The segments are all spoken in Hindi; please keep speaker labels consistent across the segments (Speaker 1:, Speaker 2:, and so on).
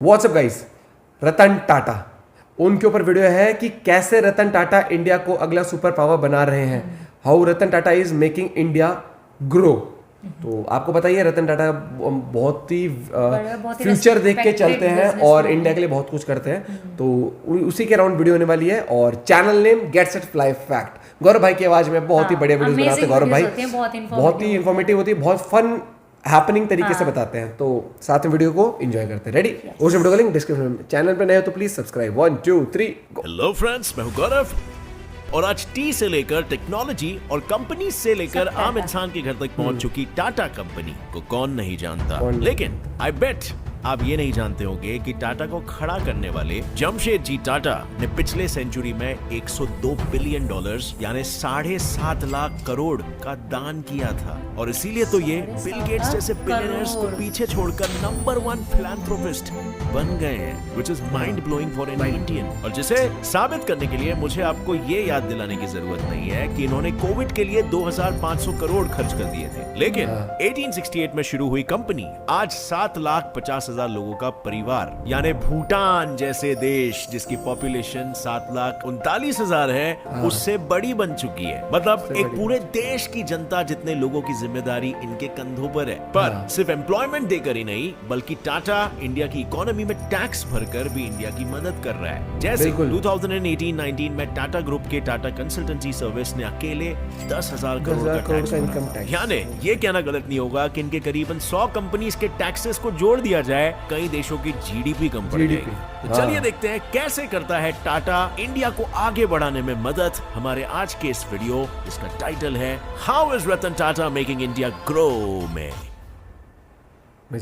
Speaker 1: व्हाट्सअप गाइस, रतन टाटा, उनके ऊपर वीडियो है कि कैसे रतन टाटा इंडिया को अगला सुपर पावर बना रहे हैं। How Ratan Tata is making India grow. तो आपको पता ही है रतन टाटा बहुत ही फ्यूचर देख के चलते हैं और इंडिया के लिए बहुत कुछ करते हैं। तो उसी के अराउंड वीडियो होने वाली है और channel name get set fly fact. Gaurav भाई की आवाज में बहुत ही बढ़िया वीडियोस बनाते हैं गौरव भाई, बहुत ही इंफॉर्मेटिव होती है, बहुत फन हैपनिंग तरीके से बताते हैं। तो साथ में वीडियो को एंजॉय करते हैं। रेडी? उस वीडियो का लिंक डिस्क्रिप्शन में। चैनल पे नए हो तो please subscribe. 1 2 3 go.
Speaker 2: Hello friends, मैं हूं गौरव और आज टी से लेकर टेक्नोलॉजी और कंपनी से लेकर आम इंसान के घर तक पहुंच चुकी टाटा कंपनी को कौन नहीं जानता। लेकिन आई बेट आप ये नहीं जानते होंगे कि टाटा को खड़ा करने वाले जमशेदजी टाटा ने पिछले सेंचुरी में 102 बिलियन डॉलर्स यानी 7.5 लाख करोड़ का दान किया था और इसीलिए तो ये बिल गेट्स जैसे बिलियनर्स को पीछे छोड़कर नंबर 1 फिलैंथ्रोपिस्ट बन गए हैं, which is mind blowing for an Indian. और जिसे साबित करने के लिए मुझे आपको ये याद दिलाने की जरूरत नहीं है कि इन्होंने कोविड के लिए 2500 करोड़ खर्च कर दिए थे। लेकिन 1868 में शुरू हुई कंपनी आज 7,50,000 लोगों का परिवार यानी भूटान जैसे देश जिसकी पॉपुलेशन 7,39,000 है उससे बड़ी बन चुकी है। मतलब एक पूरे देश की जनता जितने लोगों की जिम्मेदारी इनके कंधों पर है। पर सिर्फ एम्प्लॉयमेंट देकर ही नहीं बल्कि टाटा इंडिया की इकोनॉमी में टैक्स भरकर भी इंडिया की मदद कर रहा है। जैसे 2018-19 में टाटा ग्रुप के टाटा कंसल्टेंसी सर्विस ने अकेले 10,000 करोड़ का इनकम टैक्स। यानी ये कहना गलत नहीं होगा कि इनके करीबन 100 कंपनीज के टैक्सेस को जोड़ दिया जाए कई देशों की जीडीपी कम पड़ जाएगी। तो चलिए देखते हैं कैसे करता है टाटा इंडिया को आगे बढ़ाने में मदद हमारे आज के इस वीडियो जिसका टाइटल है how is Ratan Tata making India grow में।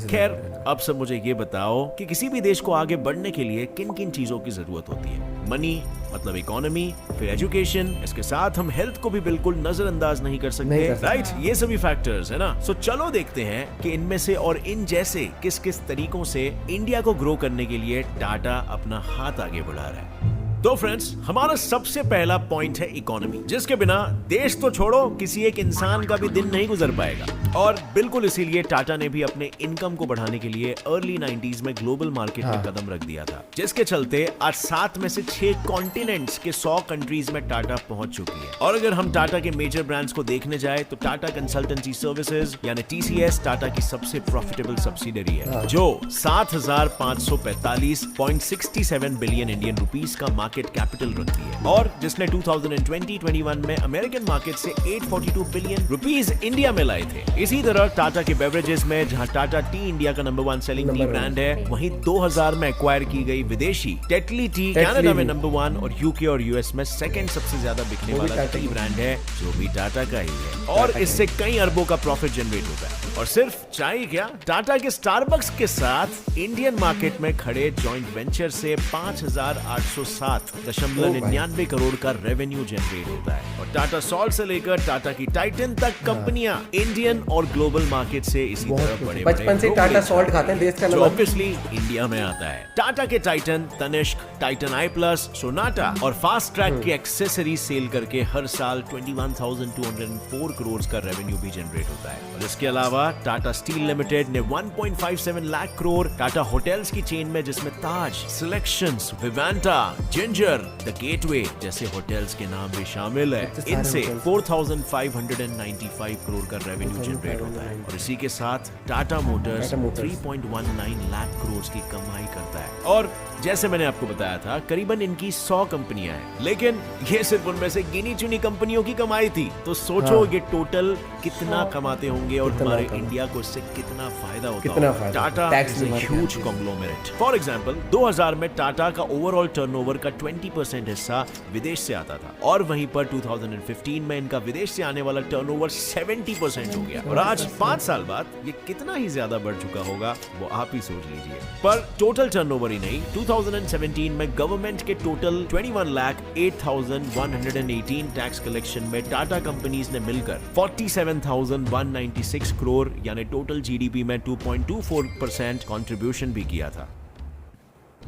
Speaker 2: खैर अब सब मुझे ये बताओ कि किसी भी देश को आगे बढ़ने के लिए किन किन चीजों की जरूरत होती है। मनी मतलब इकोनॉमी, फिर एजुकेशन, इसके साथ हम हेल्थ को भी बिल्कुल नजरअंदाज नहीं कर सकते, राइट? ये सभी फैक्टर्स है ना। सो चलो देखते हैं कि इनमें से और इन जैसे किस किस तरीकों से इंडिया को ग्रो करने के लिए टाटा अपना हाथ आगे बढ़ा रहा है। तो फ्रेंड्स, हमारा सबसे पहला पॉइंट है इकोनॉमी, जिसके बिना देश तो छोड़ो किसी एक इंसान का भी दिन नहीं गुजर पाएगा। और बिल्कुल इसीलिए टाटा ने भी अपने इनकम को बढ़ाने के लिए अर्ली 90s में ग्लोबल मार्केट में कदम रख दिया था, जिसके चलते आज 7 में से 6 कॉन्टिनेंट्स के 100 कंट्रीज में टाटा पहुंच चुकी है। और अगर हम टाटा के मेजर ब्रांड्स को देखने जाए तो टाटा कंसल्टेंसी सर्विसेज यानी टीसीएस टाटा की सबसे प्रॉफिटेबल सब्सिडरी है, जो 7,545.67 बिलियन इंडियन रुपीस का मार्केट कैपिटल रखती है और जिसने 2020-21 में अमेरिकन मार्केट से 842 बिलियन रुपीस इंडिया में लाए थे। इसी तरह टाटा के बेवरेजेस में जहां टाटा टी इंडिया का नंबर 1 सेलिंग टी ब्रांड है, वहीं 2000 में एक्वायर की गई विदेशी टेटली टी कनाडा में नंबर 1 और यूके और यूएस में सेकंड सबसे ज्यादा बिकने वाला टी ब्रांड है, जो भी टाटा का ही है। और इससे कई अरबों का प्रॉफिट जनरेट होता है। और सिर्फ चाहिए क्या, टाटा के स्टारबक्स के साथ इंडियन मार्केट में खड़े जॉइंट वेंचर से 5,807.99 करोड़ का रेवेन्यू जनरेट होता है। और टाटा सॉल्ट से लेकर टाटा की टाइटन तक कंपनियां इंडियन और ग्लोबल मार्केट से इसी तरह बड़े
Speaker 1: बचपन से टाटा सॉल्ट खाते हैं, देश का नाम
Speaker 2: ऑब्वियसली इंडिया में आता है। टाटा के टाइटन, तनिष्क, टाइटन आई प्लस, सोनाटा और फास्ट ट्रैक की एक्सेसरीज सेल करके हर साल 21,204 करोड़ का रेवेन्यू भी जनरेट होता है। और इसके अलावा टाटा स्टील लिमिटेड ने 1.57 लाख करोड़, टाटा होटल्स की चेन में जिसमें ताज, सिलेक्शंस, विवांटा, जिंजर, द गेटवे जैसे होटल्स के नाम भी शामिल है, इनसे 4,595 करोड़ का रेवेन्यू जनरेट होता है। और इसी के साथ टाटा मोटर्स 3.19 लाख करोड़ की कमाई करता है। और जैसे मैंने आपको बताया था करीबन इनकी 100 कंपनियां हैं, लेकिन ये सिर्फ उनमें से गिनी चुनी कंपनियों की कमाई थी। तो सोचो ये टोटल कितना कमाते होंगे और हमारे इंडिया को इससे कितना फायदा होता है। Tata is a huge conglomerate. For example 2000 में टाटा का ओवरऑल टर्नओवर का 20% हिस्सा विदेश से आता था और वहीं पर 2015 में इनका विदेश से आने वाला टर्नओवर 70% हो गया। और आज 5 साल बाद ये कितना ही ज्यादा बढ़ चुका होगा वो आप ही सोच लीजिए। पर टोटल टर्नओवर ही नहीं, 2017 में गवर्नमेंट के टोटल 21,08,118 टैक्स कलेक्शन में टाटा कंपनीज ने मिलकर 47,196 करोड़ यानी टोटल जीडीपी में 2.24% कंट्रीब्यूशन भी किया था।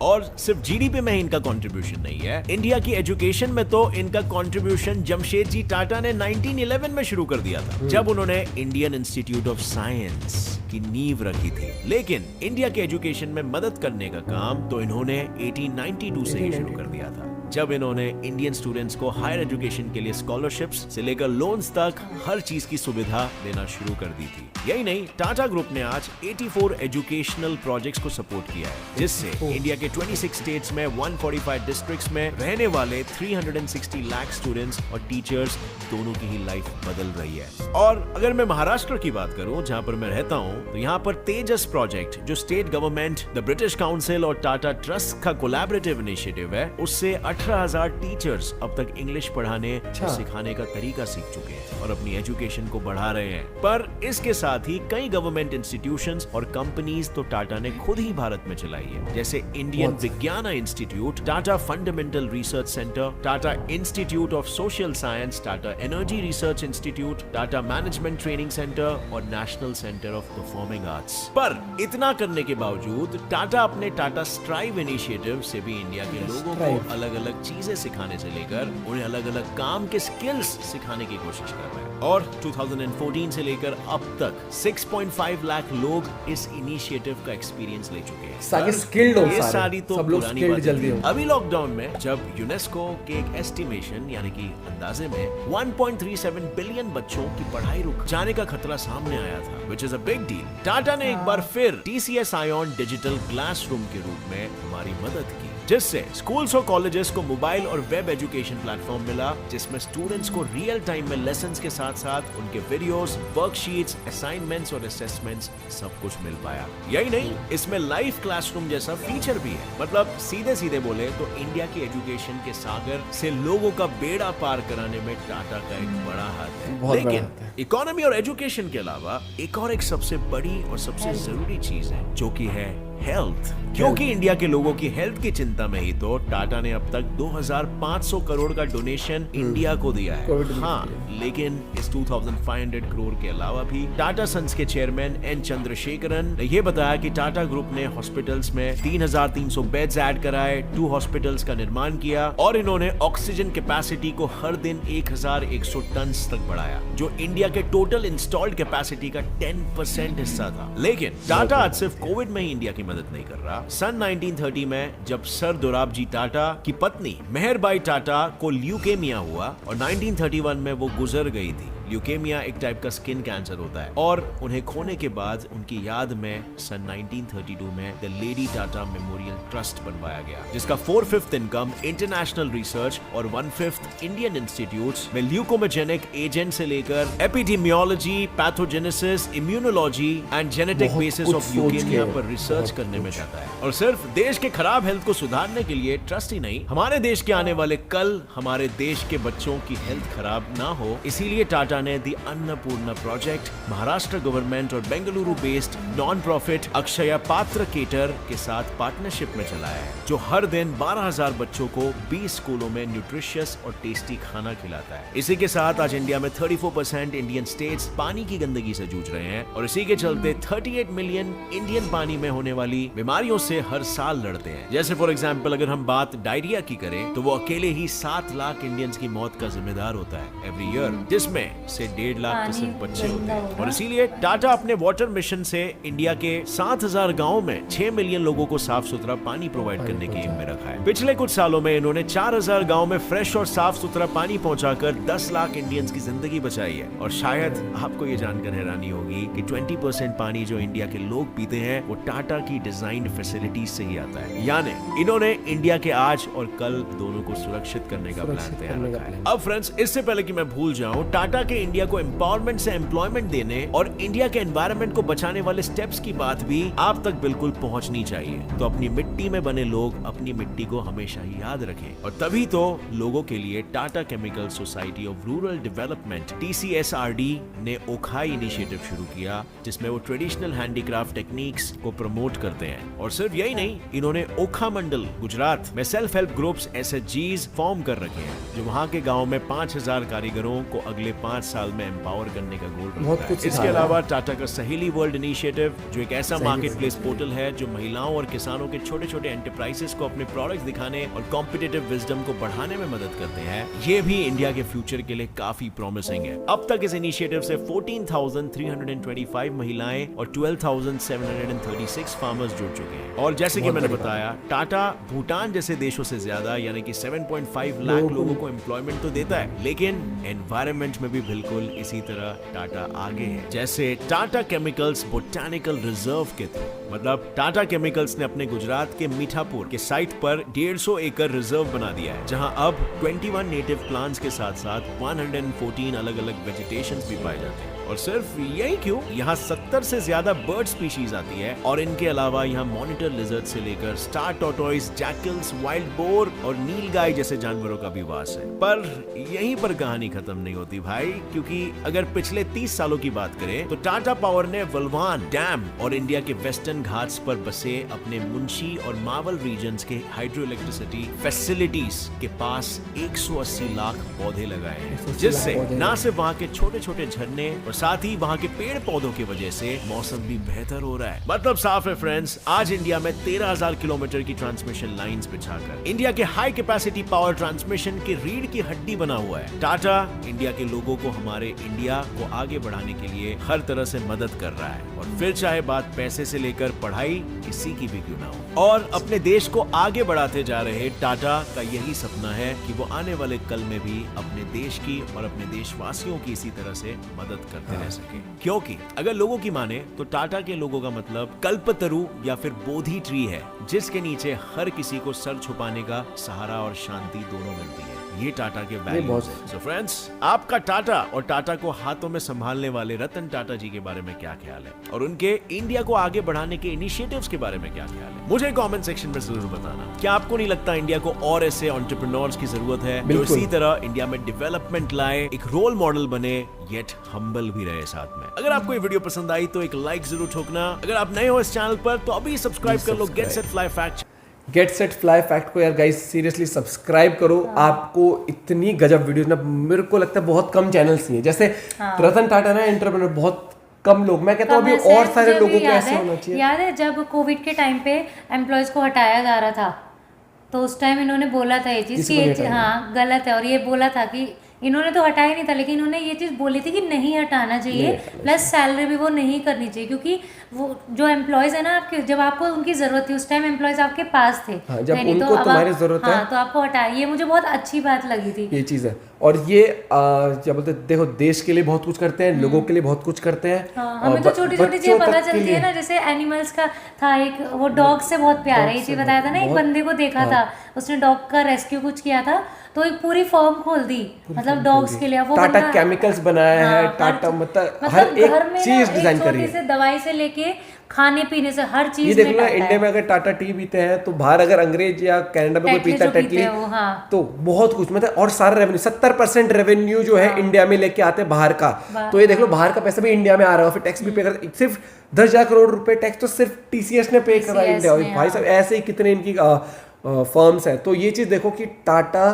Speaker 2: और सिर्फ जीडीपी में इनका कंट्रीब्यूशन नहीं है, इंडिया की एजुकेशन में तो इनका कंट्रीब्यूशन जमशेदजी टाटा ने 1911 में शुरू कर दिया था, जब उन्होंने इंडियन इंस्टीट्यूट ऑफ साइंस की नींव रखी थी। लेकिन इंडिया के एजुकेशन में मदद करने का काम तो इन्होंने 1892 से ही शुरू कर दिया था, जब इन्होंने इंडियन स्टूडेंट्स को हायर एजुकेशन के लिए स्कॉलरशिप्स से लेकर लोन्स तक हर चीज की सुविधा देना शुरू कर दी थी। यही नहीं, टाटा ग्रुप ने आज 84 एजुकेशनल प्रोजेक्ट्स को सपोर्ट किया है, जिससे इंडिया के 26 स्टेट्स में 145 डिस्ट्रिक्ट्स में रहने वाले 360 लाख स्टूडेंट्स और टीचर्स दोनों की ही लाइफ बदल रही है। और अगर मैं महाराष्ट्र की बात करूं, जहां पर मैं रहता हूं, तो यहाँ पर तेजस प्रोजेक्ट, जो state government, the British council और टाटा ट्रस्ट का कोलैबोरेटिव इनिशिएटिव है, उससे 18,000 टीचर्स अब तक इंग्लिश पढ़ाने और सिखाने का तरीका सीख चुके हैं और अपनी एजुकेशन को बढ़ा रहे हैं। पर इसके साथ ही कई गवर्नमेंट इंस्टीट्यूशंस और कंपनीज तो टाटा ने खुद ही भारत में चलाई है, जैसे इंडियन विज्ञान Institute, Tata Fundamental Research Centre, Tata Institute of Social Science, Tata Energy Research Institute, Tata Management Training Centre और National Centre of Performing Arts. पर इतना करने के बावजूद टाटा अपने टाटा स्ट्राइव इनिशिएटिव से भी इंडिया के लोगों को अलग अलग चीजें सिखाने से लेकर उन्हें अलग अलग काम के स्किल्स सिखाने की कोशिश कर रहे हैं। और 2014 से लेकर अब तक 6.5 लाख लोग इस इनिशिएटिव का एक्सपीरियंस ले चुके हैं।
Speaker 1: सारे स्किल्ड हो,
Speaker 2: ये सारी तो
Speaker 1: सब लोग
Speaker 2: पुरानी
Speaker 1: स्किल्ड
Speaker 2: बातें
Speaker 1: जल्दी
Speaker 2: थी।
Speaker 1: हो।
Speaker 2: अभी लॉकडाउन में जब यूनेस्को के एक एस्टिमेशन यानी कि अंदाजे में 1.37 बिलियन बच्चों की पढ़ाई रुक जाने का खतरा सामने आया था, which is a big deal, Tata ने एक बार फिर TCS आयोन डिजिटल क्लासरूम के रूप में हमारी मदद की, जिससे स्कूल्स और कॉलेजेस को मोबाइल और वेब एजुकेशन प्लेटफॉर्म मिला, जिसमें स्टूडेंट्स को रियल टाइम में लेसन्स के साथ साथ उनके वीडियोस, वर्कशीट्स, असाइनमेंट्स और असेसमेंट्स सब कुछ मिल पाया। यही नहीं, इसमें लाइव क्लासरूम जैसा फीचर भी है। मतलब सीधे सीधे बोले तो इंडिया की एजुकेशन के सागर से लोगों का बेड़ा पार कराने में टाटा का एक बड़ा हाथ है। लेकिन इकोनॉमी और एजुकेशन के अलावा एक सबसे बड़ी और सबसे जरूरी चीज है, जो कि है हेल्थ। क्योंकि इंडिया के लोगों की हेल्थ की चिंता में ही तो टाटा ने अब तक 2,500 करोड़ का डोनेशन इंडिया को दिया है। हाँ, लेकिन इस 2,500 करोड़ के अलावा भी टाटा सन्स के चेयरमैन एन चंद्रशेखरन ने यह बताया कि टाटा ग्रुप ने हॉस्पिटल्स में 3,300 बेड्स ऐड कराए, 2 हॉस्पिटल्स का निर्माण किया और इन्होंने ऑक्सीजन कैपेसिटी को हर दिन 1,100 टन तक बढ़ाया, जो इंडिया के टोटल इंस्टॉल्ड कैपेसिटी का 10% हिस्सा था। लेकिन टाटा आज सिर्फ कोविड में ही इंडिया की मदद नहीं कर रहा। सन 1930 में जब सर दोराबजी टाटा की पत्नी मेहरबाई टाटा को ल्यूकेमिया हुआ और 1931 में वो गुजर गई थी। ल्यूकेमिया एक टाइप का स्किन कैंसर होता है और उन्हें खोने के बाद उनकी याद में सन 1932 में the lady Tata memorial trust बनवाया गया, जिसका 4/5 इनकम इंटरनेशनल रिसर्च और 1/5 इंडियन इंस्टीट्यूट्स में ल्यूकोमोजेनिक एजेंट से लेकर epidemiology, pathogenesis, immunology and genetic basis of leukaemia पर रिसर्च करने में जाता है। और सिर्फ देश के खराब हेल्थ को सुधारने के लिए ट्रस्ट ही नहीं, हमारे देश के आने वाले कल हमारे देश के बच्चों की हेल्थ खराब ना हो, इसीलिए टाटा ने दी अन्नपूर्णा प्रोजेक्ट महाराष्ट्र गवर्नमेंट और बेंगलुरु बेस्ड नॉन प्रॉफिट अक्षया पात्र केटर के साथ पार्टनरशिप में चलाया है, जो हर दिन 12,000 बच्चों को 20 स्कूलों में न्यूट्रिशियस और टेस्टी खाना खिलाता है। इसी के साथ आज इंडिया में 34% इंडियन स्टेट्स पानी की गंदगी से जूझ रहे हैं और इसी के चलते 38 मिलियन इंडियन पानी में होने वाली बीमारियों से हर साल लड़ते हैं। जैसे फॉर एग्जाम्पल अगर हम बात डायरिया की करें तो वो अकेले ही 7 लाख इंडियंस की मौत का जिम्मेदार होता है एवरी ईयर, जिसमें से 1.5 लाख तो सिर्फ बच्चे होते हैं। और इसीलिए टाटा अपने वाटर मिशन से इंडिया के 7,000 गांवों में 6 मिलियन लोगों को साफ सुथरा पानी प्रोवाइड करने की एम में रखा है। पिछले कुछ सालों में इन्होंने 4,000 गांव में फ्रेश और साफ सुथरा पानी पहुंचाकर 10 लाख इंडियंस की जिंदगी बचाई है। और शायद आपको ये जानकर हैरानी होगी कि 20% पानी जो इंडिया के लोग पीते हैं वो टाटा की डिजाइंड फैसिलिटीज से ही आता है। यानी इन्होंने इंडिया के आज और कल दोनों को सुरक्षित करने का प्लान तैयार रखा है। अब फ्रेंड्स, इससे पहले कि मैं भूल जाऊं, टाटा के इंडिया को एम्पावरमेंट से एम्प्लॉयमेंट देने और इंडिया के एनवायरनमेंट को बचाने वाले स्टेप्स की बात भी आप तक बिल्कुल पहुंचनी चाहिए। तो अपनी मिट्टी में बने लोग अपनी मिट्टी को हमेशा ही याद रखें और तभी तो लोगों के लिए Tata chemical society of rural development TCSRD ने ओखाई इनिशिएटिव शुरू किया, जिसमें वो ट्रेडिशनल हैंडीक्राफ्ट टेक्निक्स को प्रमोट करते हैं। और सिर्फ यही नहीं, इन्होंने ओखा मंडल गुजरात में self help groups SHGs form कर रखे हैं, जो वहां के गाँव में 5,000 कारीगरों को अगले 5 साल में एम्पावर करने का गोल
Speaker 1: बहुत
Speaker 2: रखा
Speaker 1: कुछ
Speaker 2: है।
Speaker 1: सिखा
Speaker 2: इसके
Speaker 1: रहा है।
Speaker 2: अलावा टाटा का सहेली वर्ल्ड इनिशिएटिव, जो एक ऐसा मार्केट प्लेस पोर्टल है जो महिलाओं और किसानों के छोटे छोटे एंटरप्राइजेस को अपने प्रोडक्ट्स दिखाने और कॉम्पिटिटिव विजडम को बढ़ाने में मदद करते हैं, ये भी इंडिया के फ्यूचर के लिए काफी प्रॉमिसिंग है। अब तक इस इनिशिएटिव से 14,325 महिलाएं और 12,736 फार्मर्स जुड़ चुके हैं। और जैसे कि मैंने बताया, टाटा भूटान जैसे देशों से ज्यादा यानी कि 7.5 लाख लोगों को एम्प्लॉयमेंट तो देता है, लेकिन एनवायरनमेंट में भी बिल्कुल इसी तरह टाटा आगे है। जैसे टाटा केमिकल्स बोटानिकल रिजर्व के थ्रू, मतलब टाटा केमिकल्स ने अपने गुजरात के मीठापुर के साइट पर 150 एकड़ रिजर्व बना दिया है, जहां अब 21 नेटिव प्लांट्स के साथ साथ 114 अलग अलग वेजिटेशंस भी पाए जाते हैं। और सिर्फ यही क्यों, यहाँ 70 से ज्यादा बर्ड स्पीशीज आती है, और इनके अलावा यहाँ मॉनिटर लिजर्ड से लेकर star tortoise, jackals, wild boar और नीलगाय जैसे जानवरों का भी वास है। पर यहीं पर कहानी खत्म नहीं होती भाई, क्योंकि अगर पिछले 30 सालों की बात करें तो टाटा पावर ने वलवान डैम और इंडिया के वेस्टर्न घाट्स पर बसे अपने मुंशी और मावल रीजन्स के हाइड्रो इलेक्ट्रिसिटी फैसिलिटीज के पास 180 लाख पौधे लगाए हैं, जिससे न सिर्फ वहाँ के छोटे छोटे झरने और साथ ही वहाँ के पेड़ पौधों की वजह से मौसम भी बेहतर हो रहा है। मतलब साफ है फ्रेंड्स, आज इंडिया में 13,000 किलोमीटर की ट्रांसमिशन लाइंस बिछाकर इंडिया के हाई कैपेसिटी पावर ट्रांसमिशन की रीढ़ की हड्डी बना हुआ है। टाटा इंडिया के लोगों को, हमारे इंडिया को आगे बढ़ाने के लिए हर तरह से मदद कर रहा है, और फिर चाहे बात पैसे से लेकर पढ़ाई किसी की भी क्यों ना हो। और अपने देश को आगे बढ़ाते जा रहे टाटा का यही सपना है कि वो आने वाले कल में भी अपने देश की और अपने देशवासियों की इसी तरह से मदद करते रह सके। क्योंकि अगर लोगों की माने तो टाटा के लोगों का मतलब कल्पतरु या फिर बोधि ट्री है, जिसके नीचे हर किसी को सर छुपाने का सहारा और शांति दोनों मिलती है। ये टाटा के वैल्यूज हैं। सो फ्रेंड्स, आपका टाटा और टाटा को हाथों में संभालने वाले रतन टाटा जी के बारे में क्या ख्याल है, और उनके इंडिया को आगे बढ़ाने के इनिशिएटिव्स के बारे में क्या ख्याल है, मुझे कमेंट सेक्शन में जरूर बताना। क्या आपको नहीं लगता इंडिया को और ऐसे एंटरप्रेन्योर्स की जरूरत है जो इसी तरह इंडिया में डेवलपमेंट लाए, एक रोल मॉडल बने, येट हम्बल भी रहे साथ में। अगर आपको ये वीडियो पसंद आई तो एक लाइक जरूर ठोकना। अगर आप नए हो इस चैनल पर तो अभी सब्सक्राइब कर लो get set fly fact.
Speaker 1: Get set fly fact को यार गाइस सीरियसली सब्सक्राइब करो। आपको इतनी गजब वीडियोस ना, मेरे को लगता है बहुत कम चैनल्स नहीं है जैसे रतन टाटा ना, एंटरप्रेन्योर बहुत कम लोग, मैं कहता हूँ अभी और सारे लोगों को ऐसे होना चाहिए।
Speaker 3: याद है जब कोविड के टाइम पे एम्प्लॉयज को हटाया जा रहा था, तो उस टाइम इन्होंने बोला था ये चीज़ कि हाँ गलत है, और ये बोला था कि इन्होंने तो हटाया नहीं था, लेकिन इन्होंने ये चीज़ बोली थी कि नहीं हटाना चाहिए, प्लस सैलरी भी वो नहीं करनी चाहिए, क्योंकि वो जो एम्प्लॉयज है ना आपके, जब आपको उनकी ज़रूरत थी उस टाइम एम्प्लॉयज आपके पास थे।
Speaker 1: हाँ, जब उनको तो तुम्हारी ज़रूरत है
Speaker 3: तो आपको हटाया, ये मुझे बहुत अच्छी बात लगी थी
Speaker 1: ये चीज़ है। और ये क्या बोलते हैं, देखो देश के लिए बहुत कुछ करते हैं, लोगों के लिए बहुत कुछ करते हैं।
Speaker 3: हमें तो छोटी छोटी चीजें पता चलती है ना, जैसे एनिमल्स का था एक, वो डॉग से बहुत प्यार है, ये चीज बताया था ना, एक बंदे को देखा था उसने डॉग का रेस्क्यू कुछ किया था, तो एक पूरी फर्म खोल दी, मतलब डॉग्स के लिए। वो
Speaker 1: टाटा केमिकल्स बनाया है, टाटा मतलब हर एक चीज डिजाइन करी है,
Speaker 3: दवाई से लेके खाने पीने से हर चीज।
Speaker 1: ये देखो ना, इंडिया में अगर टाटा टी पीते हैं तो बाहर अगर अंग्रेज या कनाडा में कोई पीता है टेटली, तो बहुत कुछ मतलब, और सारा रेवेन्यू 70% रेवेन्यू जो है इंडिया में लेके आते हैं बाहर का। तो ये देख लो, बाहर का पैसा भी इंडिया में आ रहा है, फिर टैक्स भी पे कर, सिर्फ 10,000 करोड़ रुपए टैक्स तो सिर्फ टीसीएस ने पे करा इंडिया। भाई साहब ऐसे ही कितने इनकी फर्म्स है। तो ये चीज देखो कि टाटा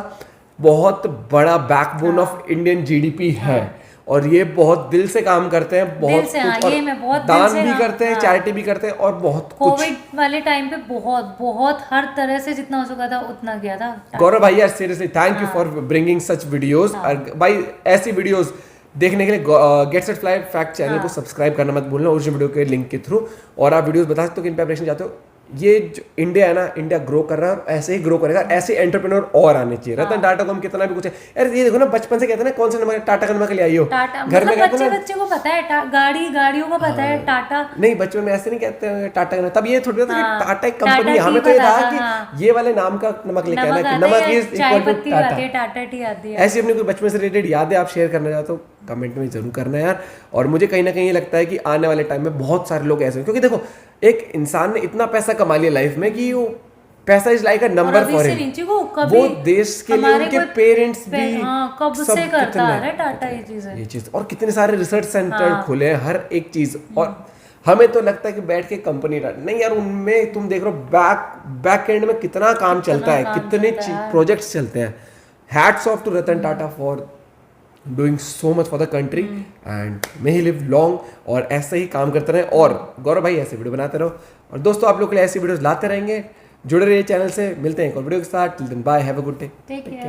Speaker 1: बहुत बड़ा बैकबोन ऑफ इंडियन जीडीपी है, और ये बहुत दिल से काम करते हैं, बहुत कुछ, और
Speaker 3: ये बहुत
Speaker 1: दान भी करते हैं, चैरिटी भी करते हैं, और बहुत कुछ।
Speaker 3: कोविड वाले टाइम पे बहुत बहुत हर तरह से जितना हो सका था उतना किया था।
Speaker 1: गौरव भाई यार seriously thank you for bringing such videos. भाई ऐसी वीडियोस देखने के लिए gate set fly fact channel को सब्सक्राइब करना मत भूलना, ओरिजिनल वीडियो के लिंक के थ्रू। और आप वीडियोस बता सकते हो कि इन पे ऑपरेशन जाते हो। ये जो इंडिया है ना, इंडिया ग्रो कर रहा है और ऐसे ही ग्रो करेगा, ऐसे एंटरप्रेन्योर और आने चाहिए। रतन टाटा को हम कितना भी कुछ है, अरे ये देखो ना, बचपन से कहते हैं ना, कौन सा नमक टाटा का नमक ले आई हो घर में, कहते हैं
Speaker 3: बच्चे को पता है, गाड़ियों को पता है टाटा।
Speaker 1: नहीं, बचपन में ऐसे नहीं कहते हैं टाटा का, तब ये थोड़ी था कि टाटा एक कंपनी, हमें तो ये था कि ये वाले नाम का नमक लेके आना, कि नमक is equal to
Speaker 3: Tata tea आती है।
Speaker 1: ऐसी अपनी कोई बचपन से रिलेटेड यादें आप शेयर करना चाहते हो कमेंट में जरूर करना यार। और मुझे कहीं ना कहीं लगता है कि आने वाले टाइम में बहुत सारे लोग ऐसे हैं, क्योंकि देखो एक इंसान ने इतना पैसा कमा लिया लाइफ में कि वो पैसा is like a number for him. वो देश के लिए उनके पेरेंट्स भी
Speaker 3: कब से करता है टाटा ये
Speaker 1: चीज, और कितने सारे रिसर्च सेंटर खुले हैं, हर एक चीज। और हमें तो लगता है कि बैठ के कंपनी नहीं यार, उनमें तुम देख रहे हो बैक एंड में कितना काम चलता है, कितने प्रोजेक्ट्स चलते हैं। Hats off to Ratan Tata for doing so much for the country and may he live long, और ऐसे ही काम करते रहें, और गौरव भाई ऐसे वीडियो बनाते रहो। और दोस्तों आप लोग के लिए ऐसी वीडियोस लाते रहेंगे, जुड़े रहिए चैनल से। मिलते हैं एक और वीडियो के साथ। Till then bye, have a good day,
Speaker 3: take care.